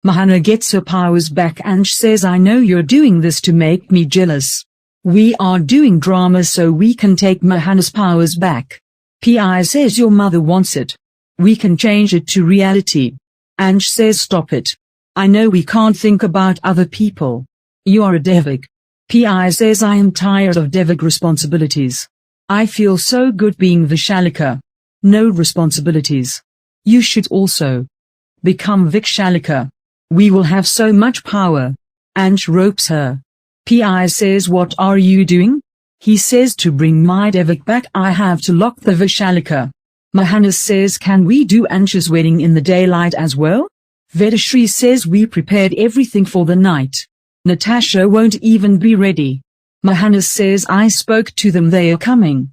Mohanna gets her powers back and says, I know you're doing this to make me jealous. We are doing drama so we can take Mohanna's powers back. Pia says your mother wants it. We can change it to reality. Anj says stop it. I know we can't think about other people. You are a Devik. Pia says I am tired of Devik responsibilities. I feel so good being Vishalika. No responsibilities. You should also become Vishalika. We will have so much power. Anj ropes her. Pia says what are you doing? He says to bring my Devik back I have to lock the Vishalika. Mohanna says can we do Anj's wedding in the daylight as well? Vedashri says we prepared everything for the night. Natasha won't even be ready. Mohanna says I spoke to them, they are coming.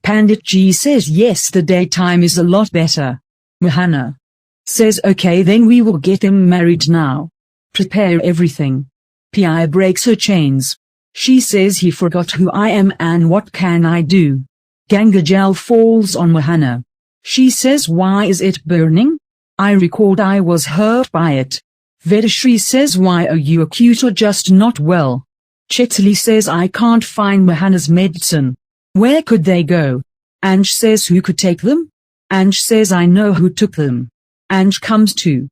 Panditji says yes, the daytime is a lot better. Mohanna says okay, then we will get them married now. Prepare everything. Pia breaks her chains. She says he forgot who I am and what can I do. Ganga Jal falls on Mohanna. She says why is it burning? I recalled I was hurt by it. Vedashri says why are you acute or just not well? Chetali says I can't find Mohanna's medicine. Where could they go? Anj says who could take them? Anj says I know who took them. Anj comes to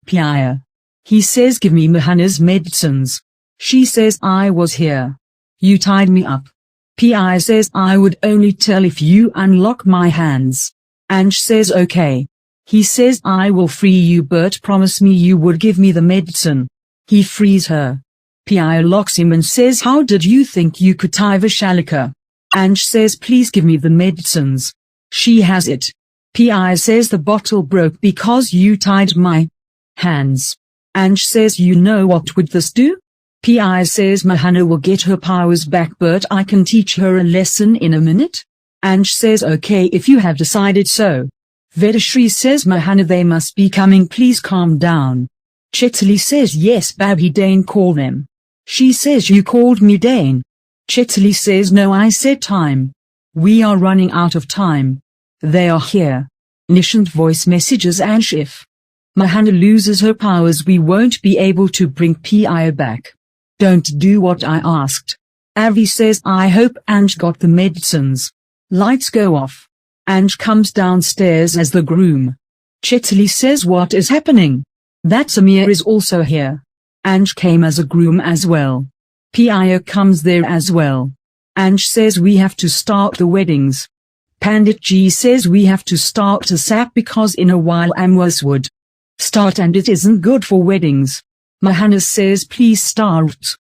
Pia. He says give me Mohanna's medicines. She says I was here. You tied me up. Pia says I would only tell if you unlock my hands. Anj says okay. He says I will free you but promise me you would give me the medicine. He frees her. Pia locks him and says how did you think you could tie Vishalika? Anj says please give me the medicines. She has it. Pia says the bottle broke because you tied my hands. Anj says you know what would this do? Pia says Mohanna will get her powers back but I can teach her a lesson in a minute. Anj says okay if you have decided so. Vedashri says Mohanna they must be coming, please calm down. Chetali says yes Babhi Dane call them. She says you called me Dane. Chetali says no I said time. We are running out of time. They are here. Nishant voice messages Anj if Mohanna loses her powers we won't be able to bring Pia back. Don't do what I asked. Avi says I hope Anj got the medicines. Lights go off. Anj comes downstairs as the groom. Chetali says what is happening? That Samir is also here. Anj came as a groom as well. Pia comes there as well. Anj says we have to start the weddings. Panditji says we have to start ASAP because in a while Amwas would start and it isn't good for weddings. Mohanna says please start.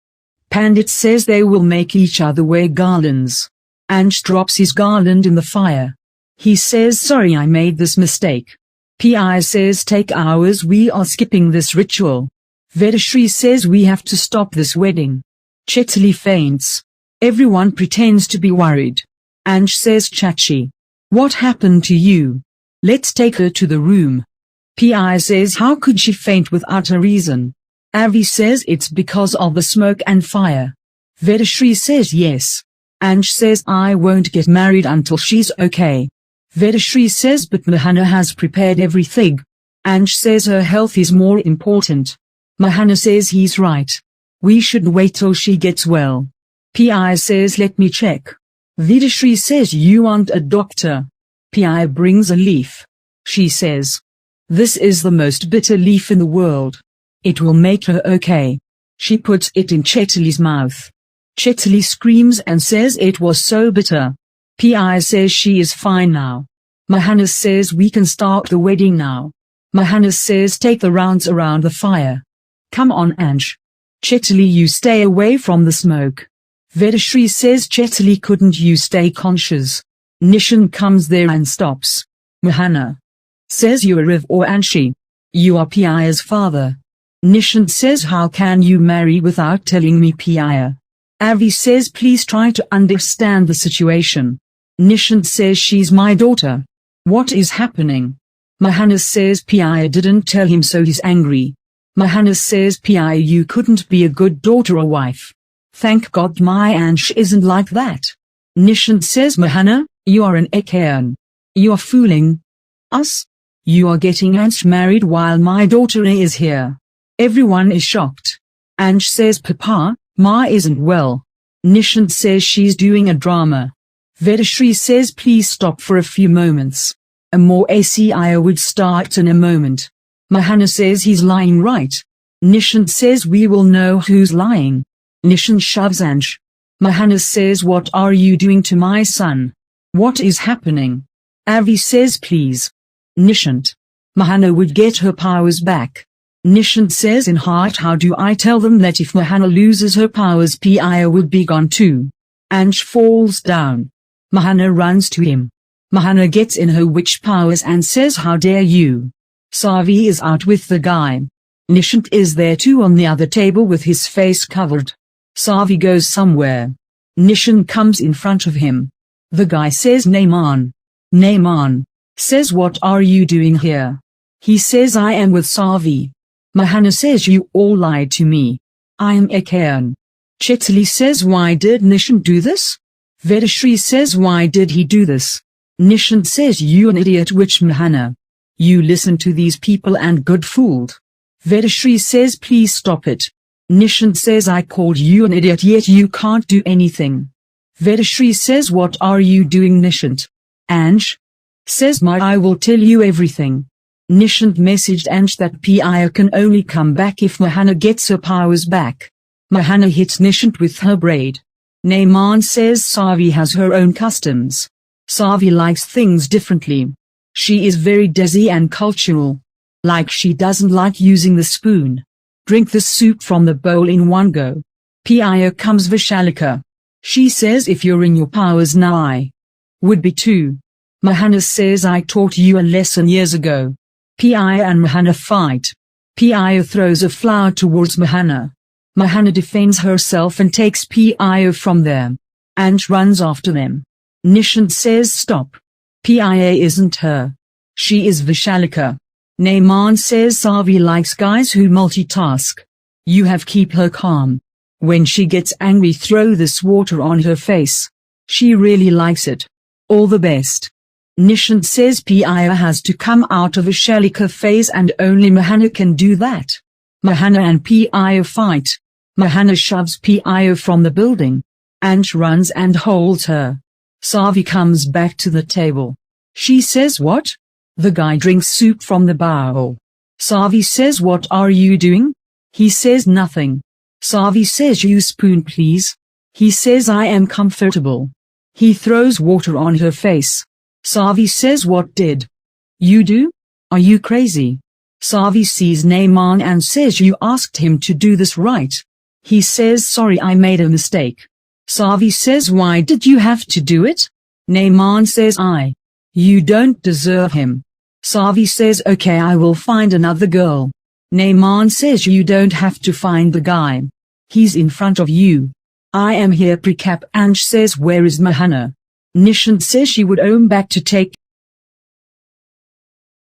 Pandit says they will make each other wear garlands. Anj drops his garland in the fire. He says sorry I made this mistake. Pia says take ours, we are skipping this ritual. Vedashri says we have to stop this wedding. Chetali faints. Everyone pretends to be worried. Anj says Chachi. What happened to you? Let's take her to the room. Pia says how could she faint without a reason? Avi says it's because of the smoke and fire. Vedashri says yes. Anj says I won't get married until she's okay. Vedashri says but Mohanna has prepared everything. Anj says her health is more important. Mohanna says he's right. We should wait till she gets well. Pia says let me check. Vedashri says you aren't a doctor. Pia brings a leaf. She says this is the most bitter leaf in the world. It will make her okay. She puts it in Chetali's mouth. Chetali screams and says it was so bitter. Pia says she is fine now. Mohanna says we can start the wedding now. Mohanna says take the rounds around the fire. Come on Anj. Chetali you stay away from the smoke. Vedashri says Chetali couldn't you stay conscious. Nishant comes there and stops. Mohanna says you are Riv or Anshi. You are Pia's father. Nishant says how can you marry without telling me Pia? Avi says please try to understand the situation. Nishant says she's my daughter. What is happening? Mohanna says Pia didn't tell him so he's angry. Mohanna says Pia you couldn't be a good daughter or wife. Thank God my Ansh isn't like that. Nishant says Mohanna, you are an Ekayan. You are fooling us. You are getting Ansh married while my daughter is here. Everyone is shocked. Anj says Papa, Ma isn't well. Nishant says she's doing a drama. Vedashri says please stop for a few moments. A more ACI would start in a moment. Mohanna says he's lying right. Nishant says we will know who's lying. Nishant shoves Anj. Mohanna says what are you doing to my son? What is happening? Avi says please. Nishant. Mohanna would get her powers back. Nishant says in heart how do I tell them that if Mohanna loses her powers Pia would be gone too. Anj falls down. Mohanna runs to him. Mohanna gets in her witch powers and says how dare you. Savi is out with the guy. Nishant is there too on the other table with his face covered. Savi goes somewhere. Nishant comes in front of him. The guy says Naiman. Naiman says what are you doing here? He says I am with Savi. Mohanna says you all lied to me. I am a Kayan. Chetali says why did Nishant do this? Vedashri says why did he do this? Nishant says you an idiot witch Mohanna. You listen to these people and good fooled. Vedashri says please stop it. Nishant says I called you an idiot yet you can't do anything. Vedashri says what are you doing Nishant? Anj says I will tell you everything. Nishant messaged Anj that Pia can only come back if Mohanna gets her powers back. Mohanna hits Nishant with her braid. Naiman says Savi has her own customs. Savi likes things differently. She is very desi and cultural. Like she doesn't like using the spoon. Drink the soup from the bowl in one go. Pia comes Vishalika. She says if you're in your powers now I would be too. Mohanna says I taught you a lesson years ago. Pia and Mohanna fight. Pia throws a flower towards Mohanna. Mohanna defends herself and takes Pia from there. Anj runs after them. Nishant says stop. Pia isn't her. She is Vishalika. Naiman says Savi likes guys who multitask. You have keep her calm. When she gets angry throw this water on her face. She really likes it. All the best. Nishant says Pia has to come out of a Vishalika phase and only Mohanna can do that. Mohanna and Pia fight. Mohanna shoves Pia from the building. Anj runs and holds her. Savi comes back to the table. She says what? The guy drinks soup from the bowl. Savi says what are you doing? He says nothing. Savi says you spoon please. He says I am comfortable. He throws water on her face. Savi says what did you do? Are you crazy? Savi sees Naiman and says you asked him to do this right. He says sorry I made a mistake. Savi says why did you have to do it? Naiman says you don't deserve him. Savi says okay I will find another girl. Naiman says you don't have to find the guy. He's in front of you. I am here precap. Anj says where is Mohanna? Nishant says she would own back to take